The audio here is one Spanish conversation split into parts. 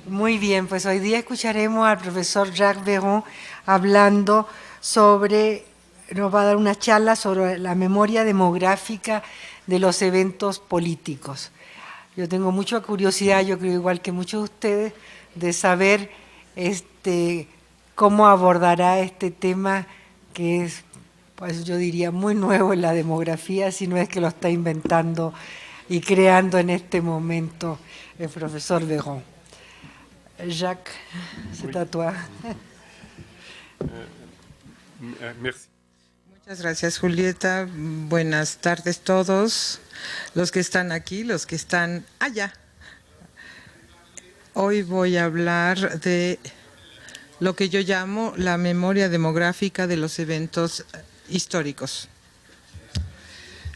Muy bien, pues hoy día escucharemos al profesor Jacques Verron hablando sobre, nos va a dar una charla sobre la memoria demográfica de los eventos políticos. Yo tengo mucha curiosidad, yo creo igual que muchos de ustedes, de saber cómo abordará este tema que es, pues yo diría, muy nuevo en la demografía, si no es que lo está inventando y creando en este momento el profesor Verron. Jacques, c'est à toi. Merci. Muchas gracias, Julieta. Buenas tardes todos, los que están aquí, los que están allá. Hoy voy a hablar de lo que yo llamo la memoria demográfica de los eventos históricos.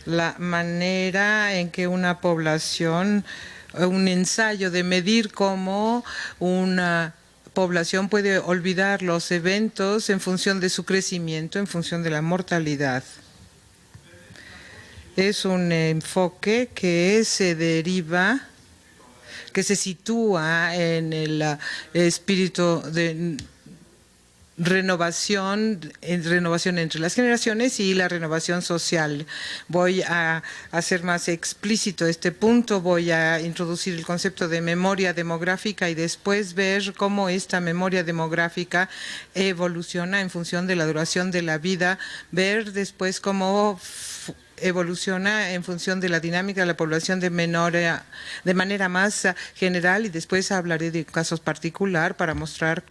La manera en que una población, un ensayo de medir cómo una población puede olvidar los eventos en función de su crecimiento, en función de la mortalidad. Es un enfoque que se deriva, que se sitúa en el espíritu de renovación entre las generaciones y la renovación social. Voy a hacer más explícito este punto, voy a introducir el concepto de memoria demográfica y después ver cómo esta memoria demográfica evoluciona en función de la duración de la vida, ver después cómo evoluciona en función de la dinámica de la población de manera más general, y después hablaré de casos particulares para mostrar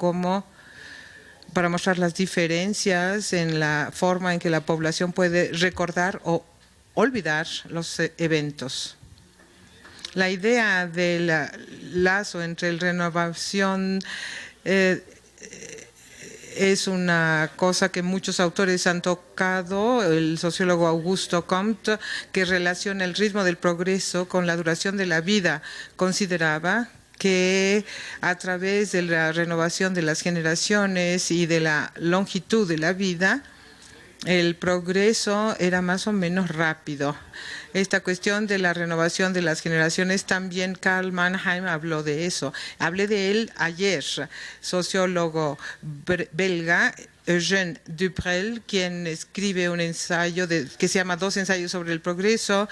las diferencias en la forma en que la población puede recordar o olvidar los eventos. La idea del lazo entre la renovación es una cosa que muchos autores han tocado. El sociólogo Augusto Comte, que relaciona el ritmo del progreso con la duración de la vida, consideraba que a través de la renovación de las generaciones y de la longitud de la vida, el progreso era más o menos rápido. Esta cuestión de la renovación de las generaciones, también Karl Mannheim habló de eso. Hablé de él ayer, sociólogo belga, Eugène Dubreuil, quien escribe un ensayo que se llama Dos ensayos sobre el progreso,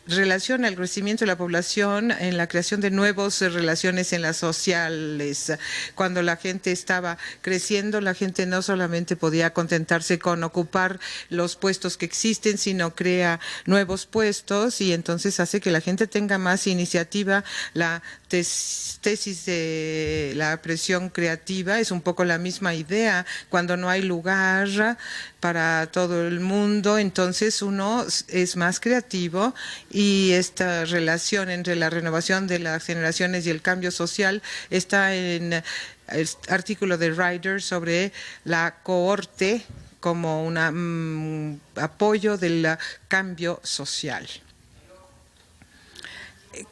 relaciona el crecimiento de la población en la creación de nuevas relaciones en las sociales. Cuando la gente estaba creciendo, la gente no solamente podía contentarse con ocupar los puestos que existen, sino crea nuevos puestos, y entonces hace que la gente tenga más iniciativa. La tesis de la presión creativa es un poco la misma idea. Cuando no hay lugar para todo el mundo, entonces uno es más creativo, y esta relación entre la renovación de las generaciones y el cambio social está en el artículo de Ryder sobre la cohorte como un apoyo del cambio social.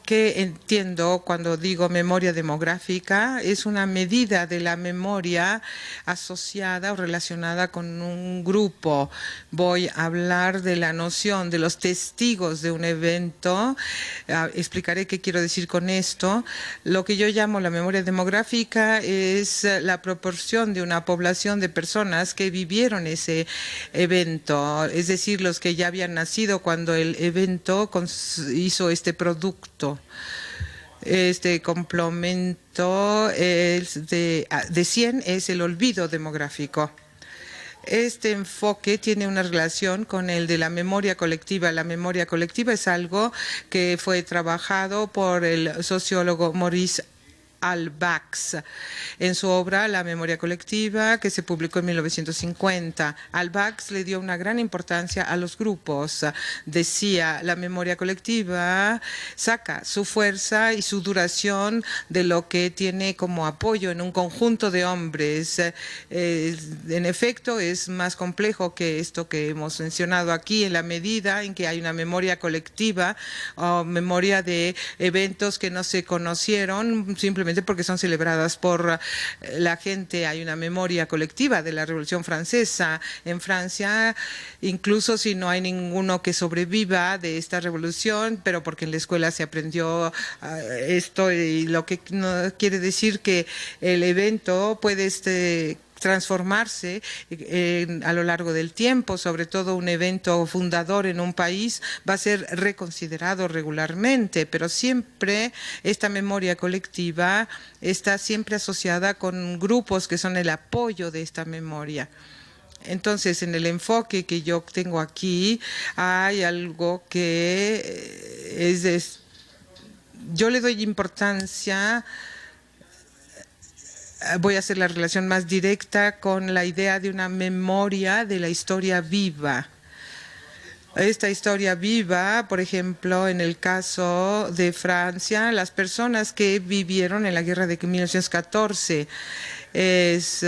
¿Qué entiendo cuando digo memoria demográfica? Es una medida de la memoria asociada o relacionada con un grupo. Voy a hablar de la noción de los testigos de un evento. Explicaré qué quiero decir con esto. Lo que yo llamo la memoria demográfica es la proporción de una población de personas que vivieron ese evento, es decir, los que ya habían nacido cuando el evento hizo este producto. Este complemento de 100 es el olvido demográfico. Este enfoque tiene una relación con el de la memoria colectiva. La memoria colectiva es algo que fue trabajado por el sociólogo Maurice Albax en su obra La memoria colectiva, que se publicó en 1950. Albax le dio una gran importancia a los grupos. Decía, la memoria colectiva saca su fuerza y su duración de lo que tiene como apoyo en un conjunto de hombres. En efecto, es más complejo que esto que hemos mencionado aquí, en la medida en que hay una memoria colectiva o memoria de eventos que no se conocieron, simplemente simplemente porque son celebradas por la gente. Hay una memoria colectiva de la Revolución Francesa en Francia, incluso si no hay ninguno que sobreviva de esta revolución, pero porque en la escuela se aprendió esto, y lo que no quiere decir que el evento puede transformarse a lo largo del tiempo. Sobre todo un evento fundador en un país va a ser reconsiderado regularmente, pero siempre esta memoria colectiva está siempre asociada con grupos que son el apoyo de esta memoria. Entonces, en el enfoque que yo tengo aquí, hay algo que yo le doy importancia. Voy a hacer la relación más directa con la idea de una memoria de la historia viva. Esta historia viva, por ejemplo, en el caso de Francia, las personas que vivieron en la guerra de 1914, es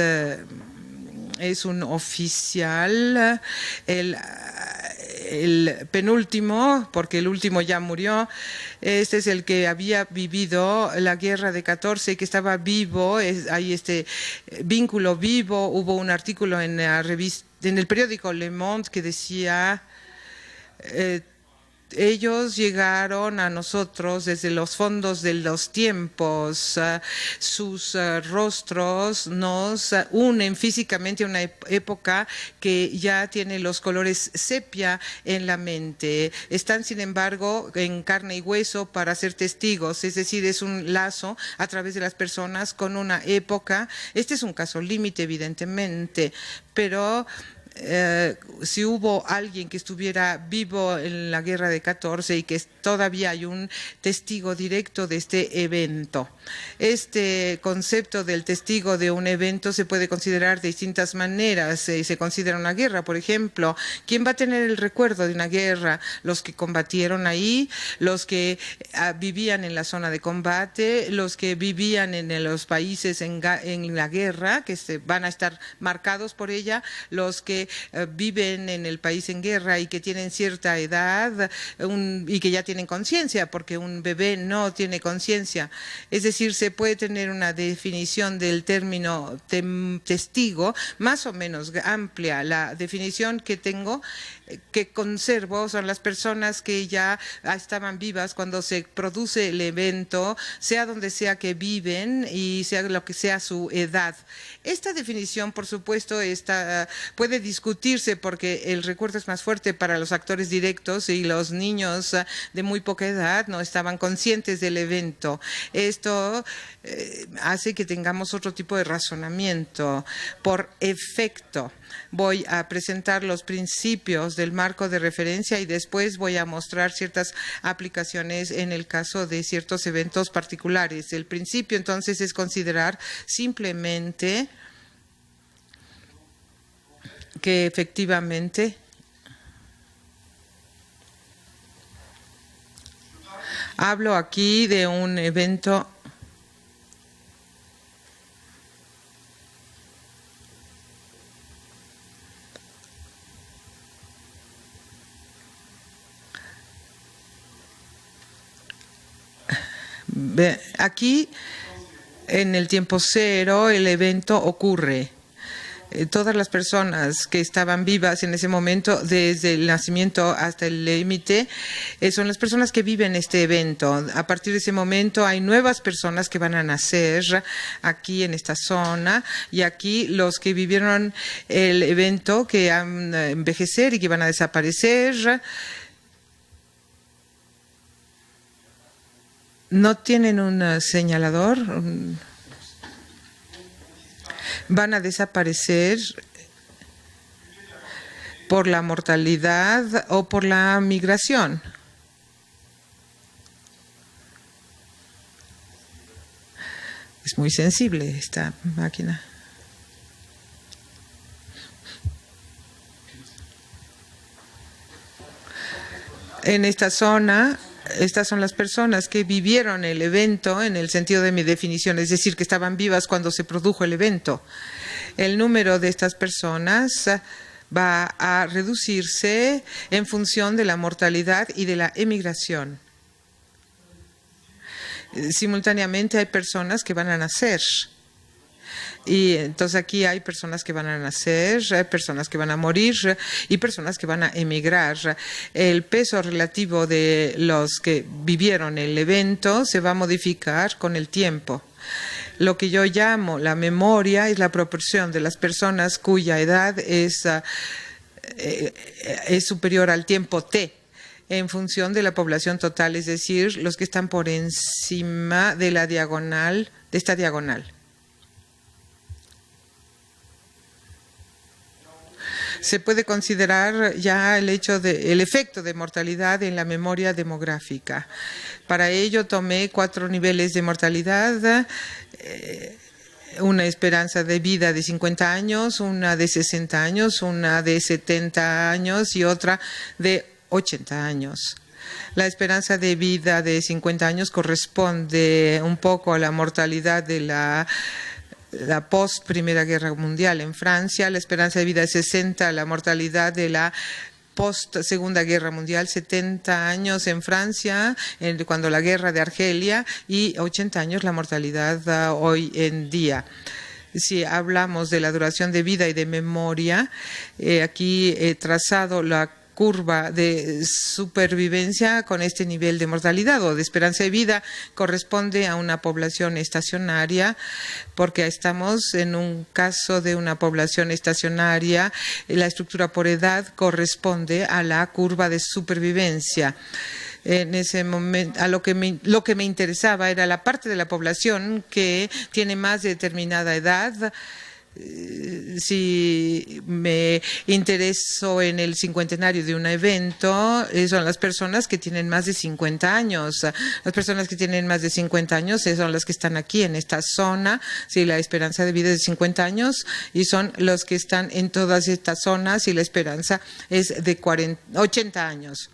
un oficial, el penúltimo, porque el último ya murió. Este es el que había vivido la guerra de 14, que estaba vivo. Hay este vínculo vivo. Hubo un artículo en la revista, en el periódico Le Monde, que decía ellos llegaron a nosotros desde los fondos de los tiempos. Sus rostros nos unen físicamente a una época que ya tiene los colores sepia en la mente. Están, sin embargo, en carne y hueso para ser testigos, es decir, es un lazo a través de las personas con una época. Este es un caso límite, evidentemente, pero si hubo alguien que estuviera vivo en la guerra de 14 y que todavía hay un testigo directo de este evento. Este concepto del testigo de un evento se puede considerar de distintas maneras. Se considera una guerra, por ejemplo. ¿Quién va a tener el recuerdo de una guerra? Los que combatieron ahí, los que vivían en la zona de combate, los que vivían en los países en la guerra, que van a estar marcados por ella, los que viven en el país en guerra y que tienen cierta edad y que ya tienen conciencia, porque un bebé no tiene conciencia. Es decir, se puede tener una definición del término testigo más o menos amplia. La definición que tengo, que conservo, son las personas que ya estaban vivas cuando se produce el evento, sea donde sea que viven y sea lo que sea su edad. Esta definición, por supuesto, puede discutirse porque el recuerdo es más fuerte para los actores directos y los niños de muy poca edad no estaban conscientes del evento. Esto hace que tengamos otro tipo de razonamiento. Por efecto, voy a presentar los principios del marco de referencia y después voy a mostrar ciertas aplicaciones en el caso de ciertos eventos particulares. El principio, entonces, es considerar simplemente que efectivamente hablo aquí de un evento aquí en el tiempo cero. El evento ocurre. Todas las personas que estaban vivas en ese momento, desde el nacimiento hasta el límite, son las personas que viven este evento. A partir de ese momento hay nuevas personas que van a nacer aquí en esta zona, y aquí los que vivieron el evento, que van a envejecer y que van a desaparecer, no tienen un señalador. Van a desaparecer por la mortalidad o por la migración. Es muy sensible esta máquina. En esta zona, estas son las personas que vivieron el evento en el sentido de mi definición, es decir, que estaban vivas cuando se produjo el evento. El número de estas personas va a reducirse en función de la mortalidad y de la emigración. Simultáneamente hay personas que van a nacer. Y entonces aquí hay personas que van a nacer, hay personas que van a morir y personas que van a emigrar. El peso relativo de los que vivieron el evento se va a modificar con el tiempo. Lo que yo llamo la memoria es la proporción de las personas cuya edad es superior al tiempo T en función de la población total, es decir, los que están por encima de la diagonal, de esta diagonal. Se puede considerar ya el efecto de mortalidad en la memoria demográfica. Para ello tomé 4 niveles de mortalidad, una esperanza de vida de 50 años, una de 60 años, una de 70 años y otra de 80 años. La esperanza de vida de 50 años corresponde un poco a la mortalidad de la post Primera Guerra Mundial en Francia, la esperanza de vida de 60, la mortalidad de la post Segunda Guerra Mundial, 70 años en Francia, cuando la guerra de Argelia, y 80 años la mortalidad hoy en día. Si hablamos de la duración de vida y de memoria, aquí he trazado la curva de supervivencia con este nivel de mortalidad o de esperanza de vida. Corresponde a una población estacionaria, porque estamos en un caso de una población estacionaria. La estructura por edad corresponde a la curva de supervivencia. En ese momento, lo que me interesaba era la parte de la población que tiene más de determinada edad. Si me intereso en el cincuentenario de un evento, son las personas que tienen más de 50 años. Las personas que tienen más de 50 años son las que están aquí en esta zona. Si la esperanza de vida es de 50 años, y son los que están en todas estas zonas y la esperanza es de 80 años.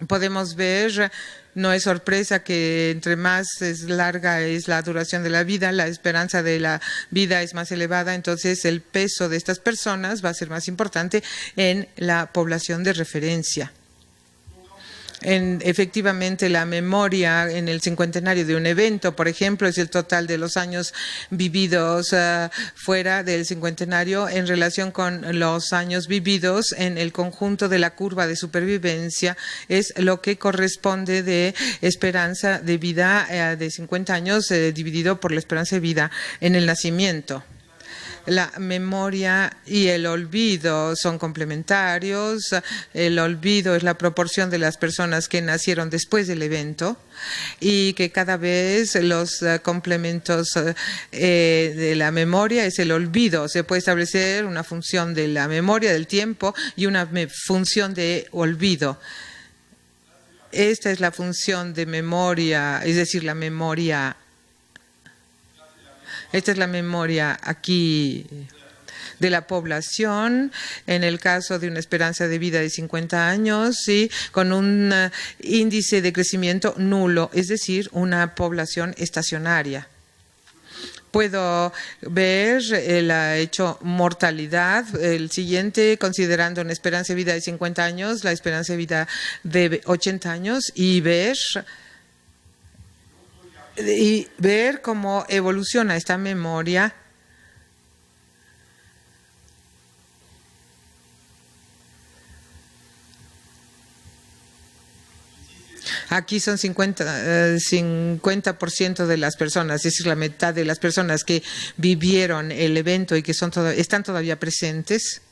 Podemos ver, no es sorpresa que entre más larga es la duración de la vida, la esperanza de la vida es más elevada, entonces el peso de estas personas va a ser más importante en la población de referencia. Efectivamente, la memoria en el cincuentenario de un evento, por ejemplo, es el total de los años vividos fuera del cincuentenario en relación con los años vividos en el conjunto de la curva de supervivencia. Es lo que corresponde de esperanza de vida de 50 años dividido por la esperanza de vida en el nacimiento. La memoria y el olvido son complementarios. El olvido es la proporción de las personas que nacieron después del evento y que cada vez los complementos de la memoria es el olvido. Se puede establecer una función de la memoria del tiempo y una función de olvido. Esta es la función de memoria, es decir, la memoria. Esta es la memoria aquí de la población, en el caso de una esperanza de vida de 50 años, ¿sí?, con un índice de crecimiento nulo, es decir, una población estacionaria. Puedo ver el hecho mortalidad, el siguiente, considerando una esperanza de vida de 50 años, la esperanza de vida de 80 años, y ver cómo evoluciona esta memoria. Aquí son 50% de las personas, es decir, la mitad de las personas que vivieron el evento y que están todavía presentes.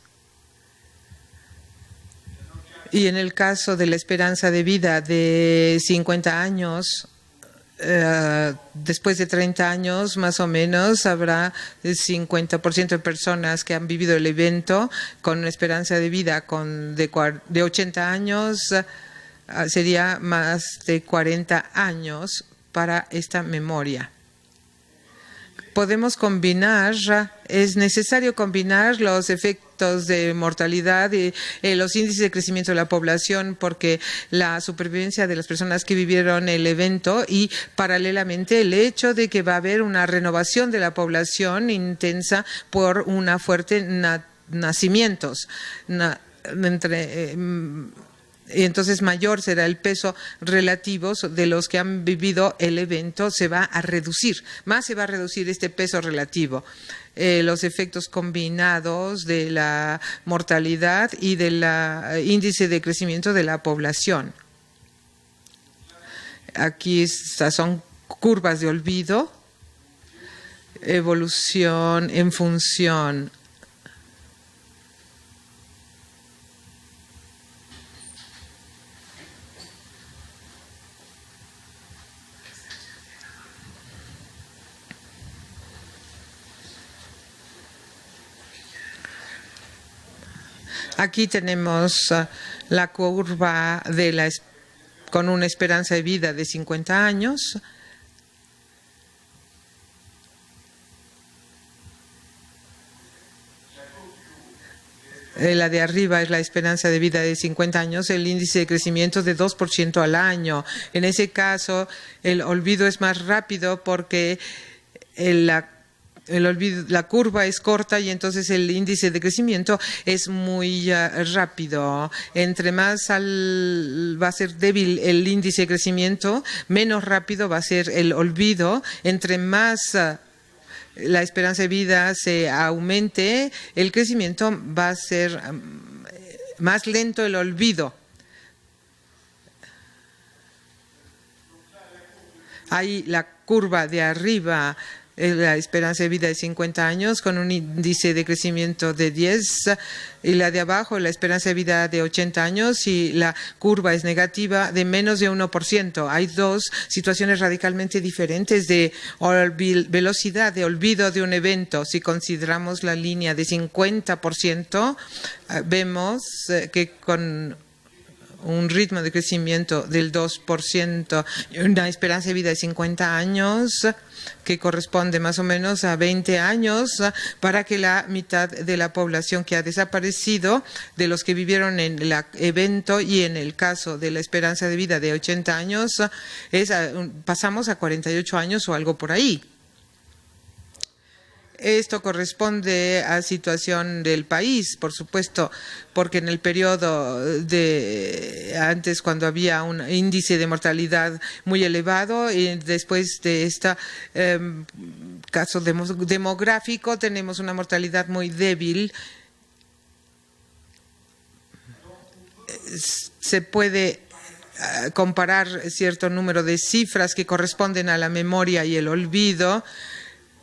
Y en el caso de la esperanza de vida de 50 años, después de 30 años más o menos habrá el 50% de personas que han vivido el evento con una esperanza de vida de 80 años, sería más de 40 años para esta memoria. Podemos combinar, es necesario combinar los efectos de mortalidad y los índices de crecimiento de la población, porque la supervivencia de las personas que vivieron el evento y paralelamente el hecho de que va a haber una renovación de la población intensa por una fuerte nacimientos. y entonces mayor será el peso relativo de los que han vivido el evento, se va a reducir, más se va a reducir este peso relativo. Los efectos combinados de la mortalidad y del índice de crecimiento de la población. Aquí estas son curvas de olvido, evolución en función Aquí tenemos la curva de con una esperanza de vida de 50 años. La de arriba es la esperanza de vida de 50 años, el índice de crecimiento de 2% al año. En ese caso, el olvido es más rápido porque la curva es corta y entonces el índice de crecimiento es muy rápido. Entre más va a ser débil el índice de crecimiento, menos rápido va a ser el olvido. Entre más la esperanza de vida se aumente, el crecimiento va a ser más lento el olvido. Ahí la curva de arriba la esperanza de vida de 50 años con un índice de crecimiento de 10 y la de abajo la esperanza de vida de 80 años y la curva es negativa de menos de 1%. Hay dos situaciones radicalmente diferentes de velocidad de olvido de un evento. Si consideramos la línea de 50%, vemos que con un ritmo de crecimiento del 2% y una esperanza de vida de 50 años que corresponde más o menos a 20 años para que la mitad de la población que ha desaparecido de los que vivieron en el evento y en el caso de la esperanza de vida de 80 años pasamos a 48 años o algo por ahí. Esto corresponde a situación del país, por supuesto, porque en el periodo de antes, cuando había un índice de mortalidad muy elevado, y después de este caso demográfico, tenemos una mortalidad muy débil. Se puede comparar cierto número de cifras que corresponden a la memoria y el olvido.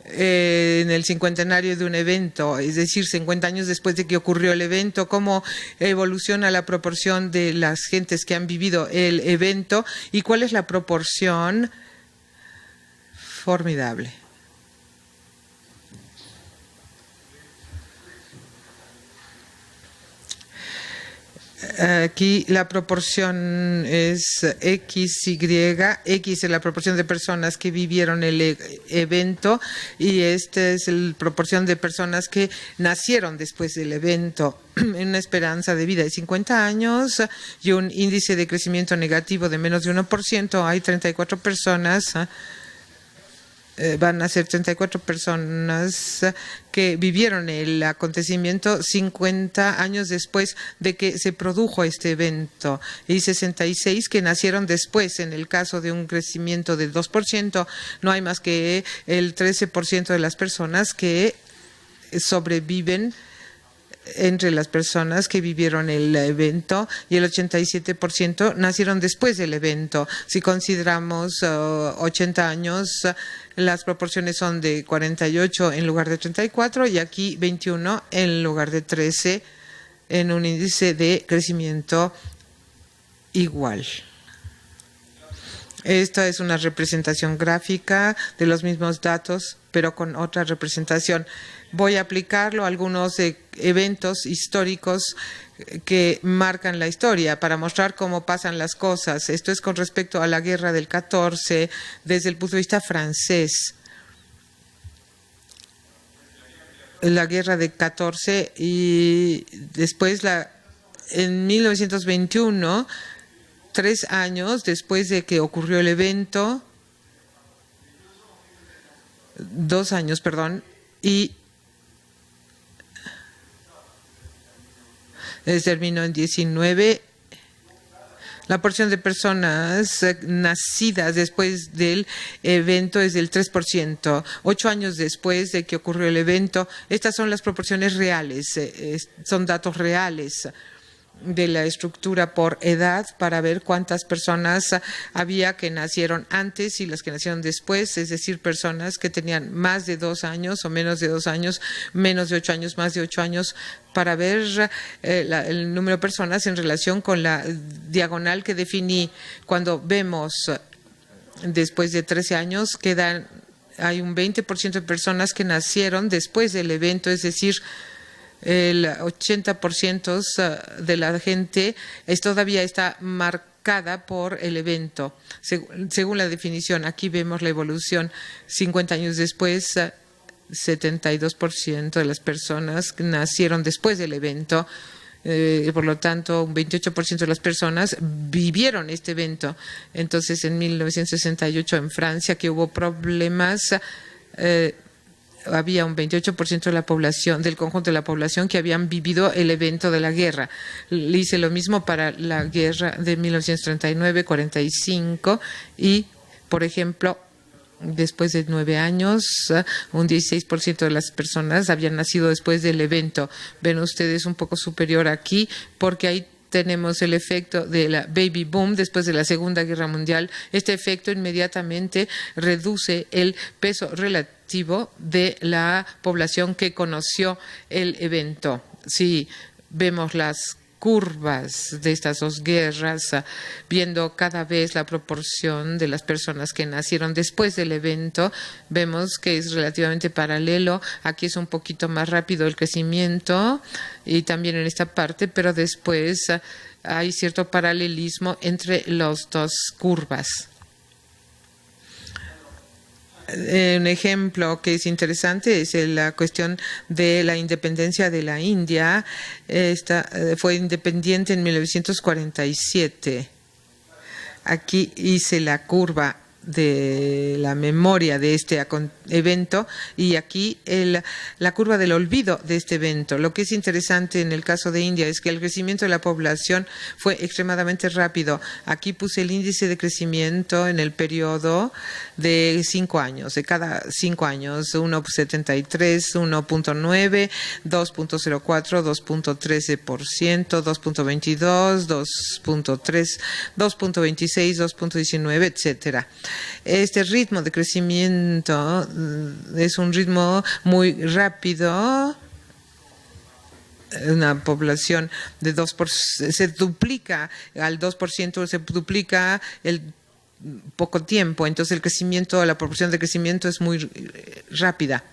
En el cincuentenario de un evento, es decir, 50 años después de que ocurrió el evento, cómo evoluciona la proporción de las gentes que han vivido el evento y cuál es la proporción formidable. Aquí la proporción es XY, X es la proporción de personas que vivieron el evento y esta es la proporción de personas que nacieron después del evento. En una esperanza de vida de 50 años y un índice de crecimiento negativo de menos de 1%, hay 34 personas. Van a ser 34 personas que vivieron el acontecimiento 50 años después de que se produjo este evento y 66 que nacieron después. En el caso de un crecimiento del 2%, no hay más que el 13% de las personas que sobreviven entre las personas que vivieron el evento y el 87% nacieron después del evento. Si consideramos 80 años, las proporciones son de 48 en lugar de 34 y aquí 21 en lugar de 13 en un índice de crecimiento igual. Esta es una representación gráfica de los mismos datos, pero con otra representación. Voy a aplicarlo a algunos eventos históricos que marcan la historia para mostrar cómo pasan las cosas. Esto es con respecto a la guerra del 14 desde el punto de vista francés. La guerra del 14 y después en 1921, 3 años después de que ocurrió el evento, 2 años, perdón, y terminó en 19 La porción de personas nacidas después del evento es del 3%. 8 años después de que ocurrió el evento, estas son las proporciones reales, son datos reales de la estructura por edad para ver cuántas personas había que nacieron antes y las que nacieron después, es decir, personas que tenían más de 2 años o menos de 2 años, menos de 8 años, más de 8 años, para ver el número de personas en relación con la diagonal que definí. Cuando vemos después de 13 años, hay un 20% de personas que nacieron después del evento, es decir, el 80% de la gente todavía está marcada por el evento. Según la definición, aquí vemos la evolución. 50 años después, 72% de las personas que nacieron después del evento. Por lo tanto, un 28% de las personas vivieron este evento. Entonces, en 1968 en Francia, que hubo problemas, había un 28% de la población, del conjunto de la población, que habían vivido el evento de la guerra. Hice lo mismo para la guerra de 1939-45 y, por ejemplo, después de 9 años, un 16% de las personas habían nacido después del evento. Ven ustedes un poco superior aquí, porque ahí tenemos el efecto de la baby boom después de la Segunda Guerra Mundial. Este efecto inmediatamente reduce el peso relativo de la población que conoció el evento. Si vemos las curvas de estas dos guerras, viendo cada vez la proporción de las personas que nacieron después del evento, vemos que es relativamente paralelo. Aquí es un poquito más rápido el crecimiento y también en esta parte, pero después hay cierto paralelismo entre las dos curvas. Un ejemplo que es interesante es la cuestión de la independencia de la India. Esta fue independiente en 1947. Aquí hice la curva de la memoria de este evento y aquí la curva del olvido de este evento. Lo que es interesante en el caso de India es que el crecimiento de la población fue extremadamente rápido. Aquí puse el índice de crecimiento en el periodo de 5 años, de cada 5 años, 1,73, 1,9, 2,04, 2,13%, 2,22, 2,3, 2,26, 2,19, etcétera. Este ritmo de crecimiento es un ritmo muy rápido. Una población de 2%, se duplica al 2%, se duplica el poco tiempo. Entonces el crecimiento, la proporción de crecimiento es muy rápida.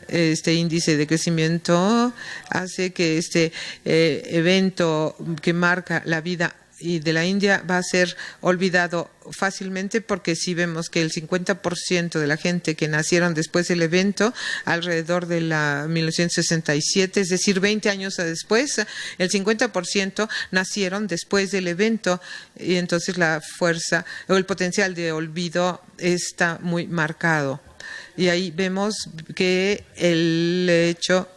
Este índice de crecimiento hace que este evento que marca la vida y de la India va a ser olvidado fácilmente, porque si vemos que el 50% de la gente que nacieron después del evento, alrededor de la 1967, es decir, 20 años después, el 50% nacieron después del evento y entonces la fuerza o el potencial de olvido está muy marcado. Y ahí vemos que el hecho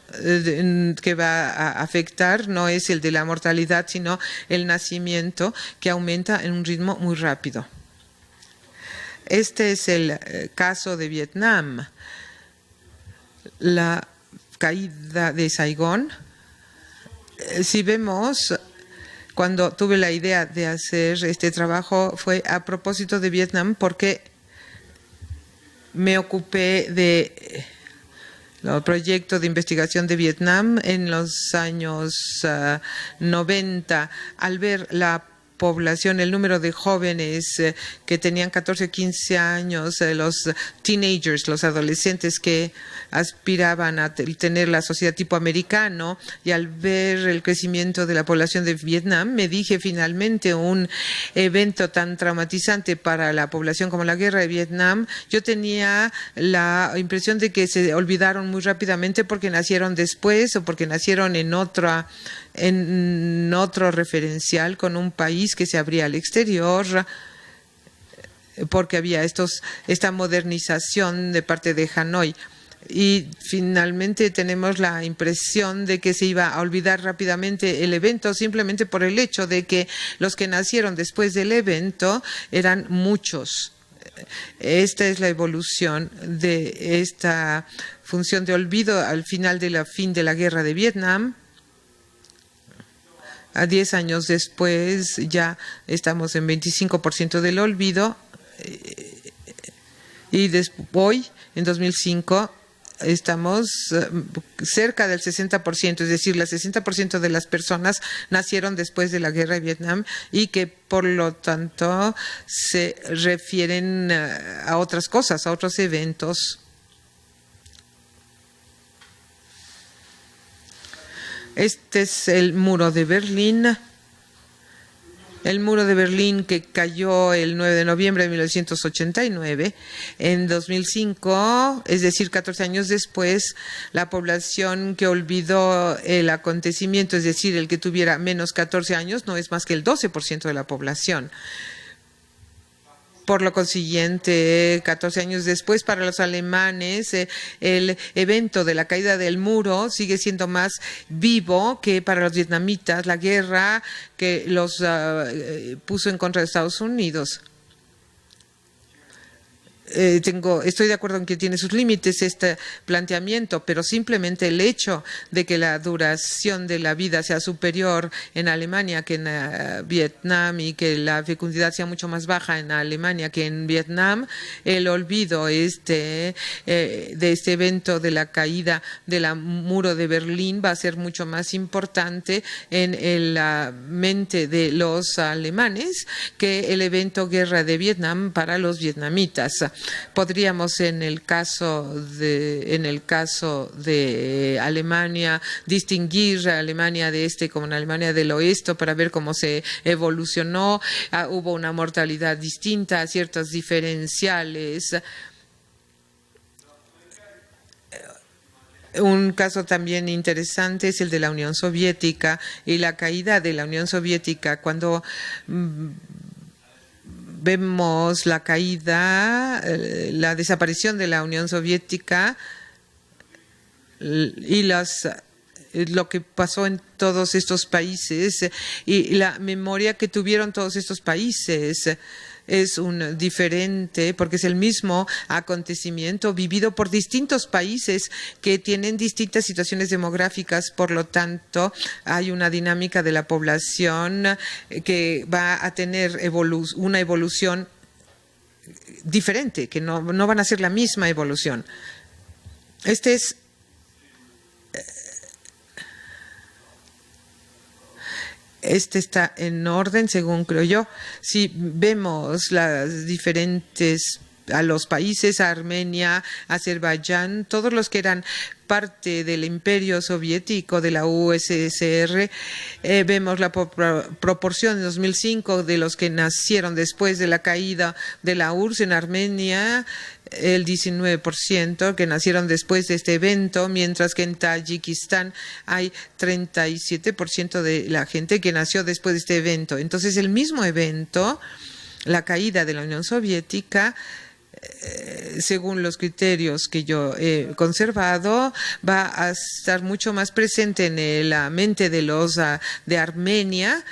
que va a afectar no es el de la mortalidad, sino el nacimiento, que aumenta en un ritmo muy rápido. Este es el caso de Vietnam. La caída de Saigón. Si vemos, cuando tuve la idea de hacer este trabajo fue a propósito de Vietnam, porque me ocupé de el proyecto de investigación de Vietnam en los años 90. Al ver la población, el número de jóvenes que tenían 14 o 15 años, los teenagers, los adolescentes que aspiraban a tener la sociedad tipo americano, y al ver el crecimiento de la población de Vietnam, me dije finalmente un evento tan traumatizante para la población como la guerra de Vietnam, yo tenía la impresión de que se olvidaron muy rápidamente porque nacieron después o porque nacieron en otro referencial con un país que se abría al exterior, porque había esta modernización de parte de Hanoi. Y finalmente tenemos la impresión de que se iba a olvidar rápidamente el evento simplemente por el hecho de que los que nacieron después del evento eran muchos. Esta es la evolución de esta función de olvido al final de la fin de la guerra de Vietnam. A 10 años después ya estamos en 25% del olvido y hoy, en 2005, estamos cerca del 60%, es decir, el 60% de las personas nacieron después de la guerra de Vietnam y que por lo tanto se refieren a otras cosas, a otros eventos. Este es el muro de Berlín. El muro de Berlín que cayó el 9 de noviembre de 1989. En 2005, es decir, 14 años después, la población que olvidó el acontecimiento, es decir, el que tuviera menos 14 años, no es más que el 12% de la población. Por lo consiguiente, 14 años después, para los alemanes, el evento de la caída del muro sigue siendo más vivo que para los vietnamitas, la guerra que los puso en contra de Estados Unidos. Estoy de acuerdo en que tiene sus límites este planteamiento, pero simplemente el hecho de que la duración de la vida sea superior en Alemania que en Vietnam y que la fecundidad sea mucho más baja en Alemania que en Vietnam, el olvido de este evento de la caída del muro de Berlín va a ser mucho más importante en la mente de los alemanes que el evento guerra de Vietnam para los vietnamitas. Podríamos en el caso de Alemania distinguir a Alemania de este como una Alemania del oeste para ver cómo se evolucionó. Hubo una mortalidad distinta, ciertos diferenciales. Un caso también interesante es el de la Unión Soviética y la caída de la Unión Soviética. Cuando vemos la caída, la desaparición de la Unión Soviética y lo que pasó en todos estos países y la memoria que tuvieron todos estos países es un diferente, porque es el mismo acontecimiento vivido por distintos países que tienen distintas situaciones demográficas. Por lo tanto, hay una dinámica de la población que va a tener una evolución diferente, que no van a ser la misma evolución. Este está en orden, según creo yo. Si vemos las diferentes a los países, a Armenia, Azerbaiyán, todos los que eran parte del imperio soviético, de la USSR, vemos la proporción en 2005 de los que nacieron después de la caída de la URSS en Armenia, el 19% que nacieron después de este evento, mientras que en Tayikistán hay 37% de la gente que nació después de este evento. Entonces, el mismo evento, la caída de la Unión Soviética, según los criterios que yo he conservado, va a estar mucho más presente en la mente de los de Armenia,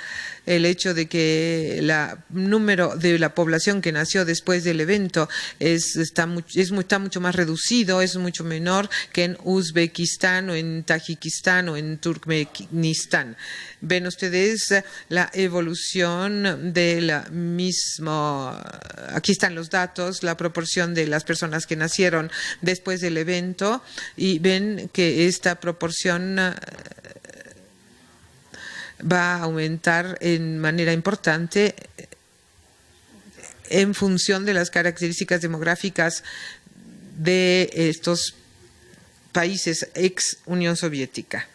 el hecho de que el número de la población que nació después del evento está mucho más reducido, es mucho menor que en Uzbekistán o en Tayikistán o en Turkmenistán. Ven ustedes la evolución del mismo, aquí están los datos, la proporción de las personas que nacieron después del evento, y ven que esta proporción va a aumentar en manera importante en función de las características demográficas de estos países ex Unión Soviética.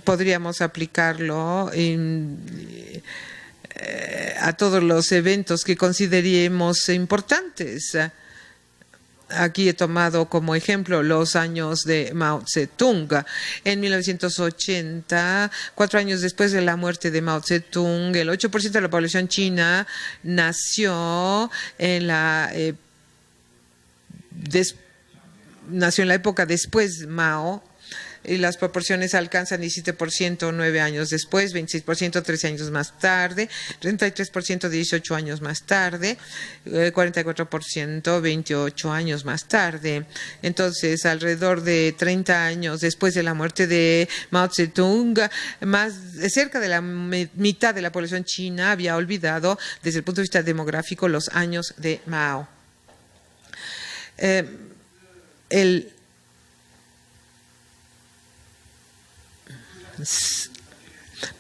Podríamos aplicarlo a todos los eventos que consideremos importantes. Aquí he tomado como ejemplo los años de Mao Zedong. En 1980, 4 años después de la muerte de Mao Zedong, el 8% de la población china nació en la nació en la época después Mao, y las proporciones alcanzan 17% 9 años después, 26% 13 años más tarde, 33% 18 años más tarde, 44% 28 años más tarde. Entonces, alrededor de 30 años después de la muerte de Mao Zedong, cerca de la mitad de la población china había olvidado, desde el punto de vista demográfico, los años de Mao.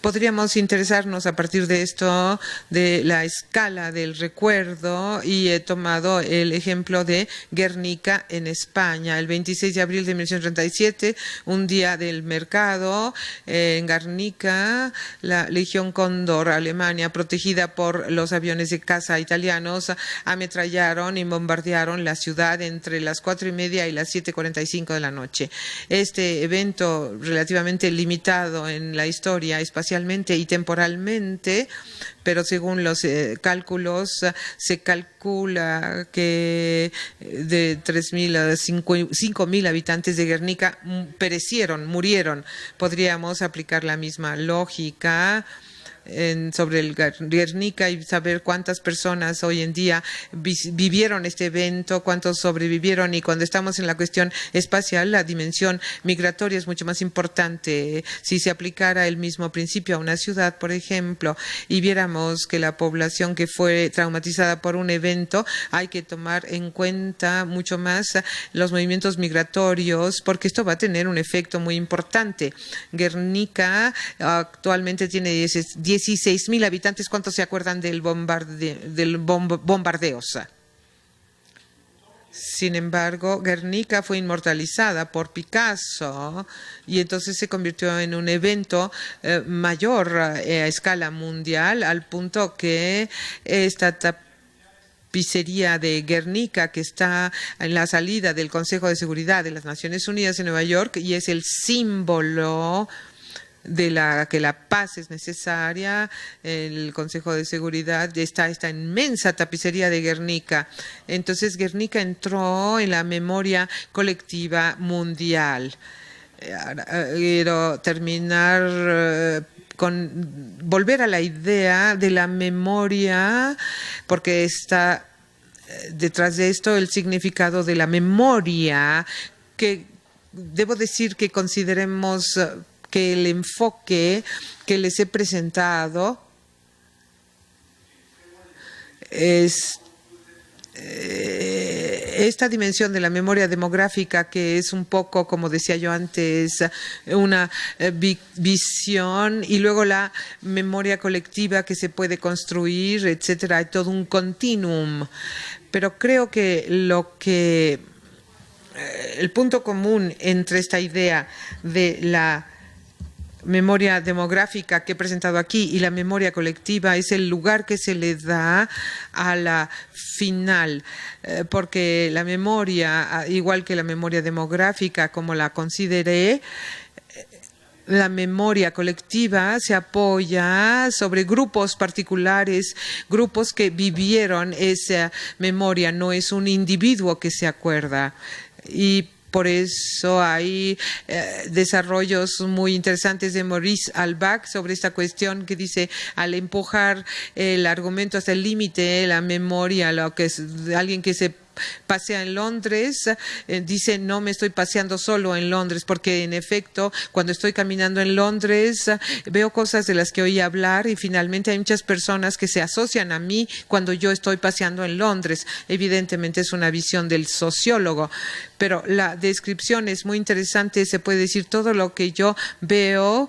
Podríamos interesarnos a partir de esto de la escala del recuerdo, y he tomado el ejemplo de Guernica en España. El 26 de abril de 1937, un día del mercado, en Guernica, la Legión Cóndor Alemania, protegida por los aviones de caza italianos, ametrallaron y bombardearon la ciudad entre las 4:30 y las 7:45 de la noche. Este evento, relativamente limitado en la historia espacialmente y temporalmente, pero según los cálculos, se calcula que de 3.000 a 5.000 habitantes de Guernica murieron. Podríamos aplicar la misma lógica sobre el Guernica y saber cuántas personas hoy en día vivieron este evento, cuántos sobrevivieron, y cuando estamos en la cuestión espacial, la dimensión migratoria es mucho más importante. Si se aplicara el mismo principio a una ciudad, por ejemplo, y viéramos que la población que fue traumatizada por un evento, hay que tomar en cuenta mucho más los movimientos migratorios, porque esto va a tener un efecto muy importante. Guernica actualmente tiene 16.000 habitantes. ¿Cuántos se acuerdan del bombardeo? Sin embargo, Guernica fue inmortalizada por Picasso, y entonces se convirtió en un evento mayor a escala mundial, al punto que esta tapicería de Guernica, que está en la salida del Consejo de Seguridad de las Naciones Unidas en Nueva York, y es el símbolo de que la paz es necesaria. El Consejo de Seguridad está esta inmensa tapicería de Guernica. Entonces, Guernica entró en la memoria colectiva mundial. Quiero terminar con volver a la idea de la memoria, porque está detrás de esto el significado de la memoria, que debo decir que consideremos que el enfoque que les he presentado es esta dimensión de la memoria demográfica, que es un poco, como decía yo antes, una visión, y luego la memoria colectiva que se puede construir, etcétera. Hay todo un continuum. Pero creo que el punto común entre esta idea de la memoria demográfica que he presentado aquí y la memoria colectiva es el lugar que se le da a la final, porque la memoria, igual que la memoria demográfica como la consideré, la memoria colectiva se apoya sobre grupos particulares, grupos que vivieron esa memoria, no es un individuo que se acuerda. Y por eso hay desarrollos muy interesantes de Maurice Halbach sobre esta cuestión, que dice, al empujar el argumento hasta el límite, la memoria, lo que es alguien que se pasea en Londres, dice, no me estoy paseando solo en Londres, porque en efecto, cuando estoy caminando en Londres, veo cosas de las que oí hablar, y finalmente hay muchas personas que se asocian a mí cuando yo estoy paseando en Londres. Evidentemente es una visión del sociólogo, pero la descripción es muy interesante. Se puede decir, todo lo que yo veo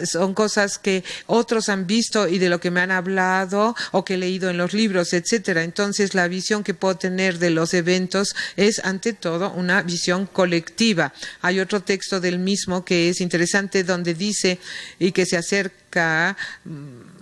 son cosas que otros han visto y de lo que me han hablado o que he leído en los libros, etcétera. Entonces, la visión que puedo tener de los eventos es, ante todo, una visión colectiva. Hay otro texto del mismo que es interesante, donde dice, y que se acerca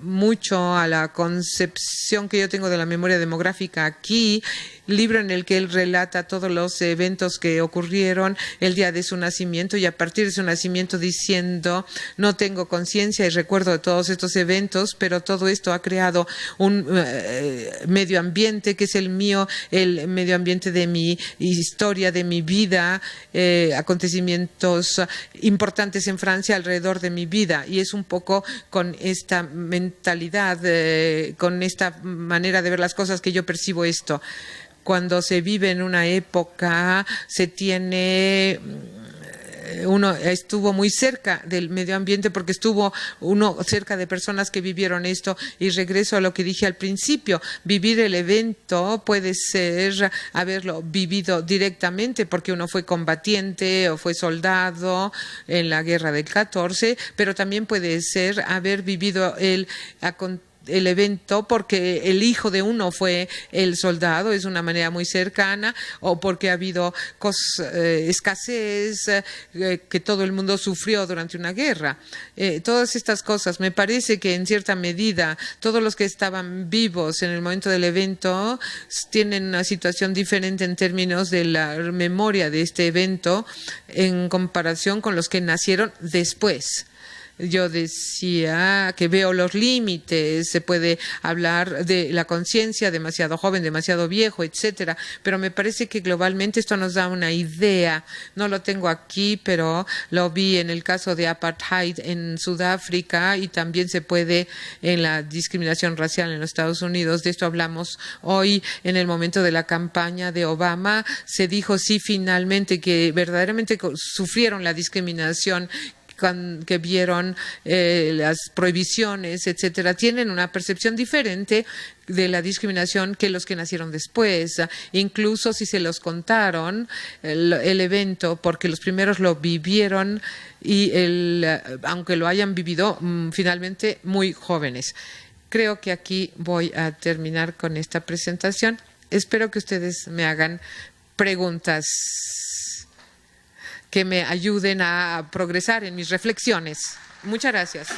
mucho a la concepción que yo tengo de la memoria demográfica aquí, libro en el que él relata todos los eventos que ocurrieron el día de su nacimiento, y a partir de su nacimiento diciendo: no tengo conciencia y recuerdo de todos estos eventos, pero todo esto ha creado un medio ambiente que es el mío, el medio ambiente de mi historia, de mi vida, acontecimientos importantes en Francia alrededor de mi vida. Y es un poco con esta mentalidad, con esta manera de ver las cosas que yo percibo esto. Cuando se vive en una época, uno estuvo muy cerca del medio ambiente porque estuvo uno cerca de personas que vivieron esto. Y regreso a lo que dije al principio: vivir el evento puede ser haberlo vivido directamente porque uno fue combatiente o fue soldado en la guerra del 14, pero también puede ser haber vivido el evento porque el hijo de uno fue el soldado, es una manera muy cercana, o porque ha habido escasez que todo el mundo sufrió durante una guerra. Todas estas cosas, me parece que en cierta medida todos los que estaban vivos en el momento del evento tienen una situación diferente en términos de la memoria de este evento en comparación con los que nacieron después. Yo decía que veo los límites, se puede hablar de la conciencia, demasiado joven, demasiado viejo, etcétera, pero me parece que globalmente esto nos da una idea. No lo tengo aquí, pero lo vi en el caso de apartheid en Sudáfrica, y también se puede en la discriminación racial en los Estados Unidos. De esto hablamos hoy en el momento de la campaña de Obama. Se dijo sí, finalmente, que verdaderamente sufrieron la discriminación, que vieron las prohibiciones, etcétera, tienen una percepción diferente de la discriminación que los que nacieron después, incluso si se los contaron el evento, porque los primeros lo vivieron y aunque lo hayan vivido finalmente muy jóvenes. Creo que aquí voy a terminar con esta presentación. Espero que ustedes me hagan preguntas que me ayuden a progresar en mis reflexiones. Muchas gracias.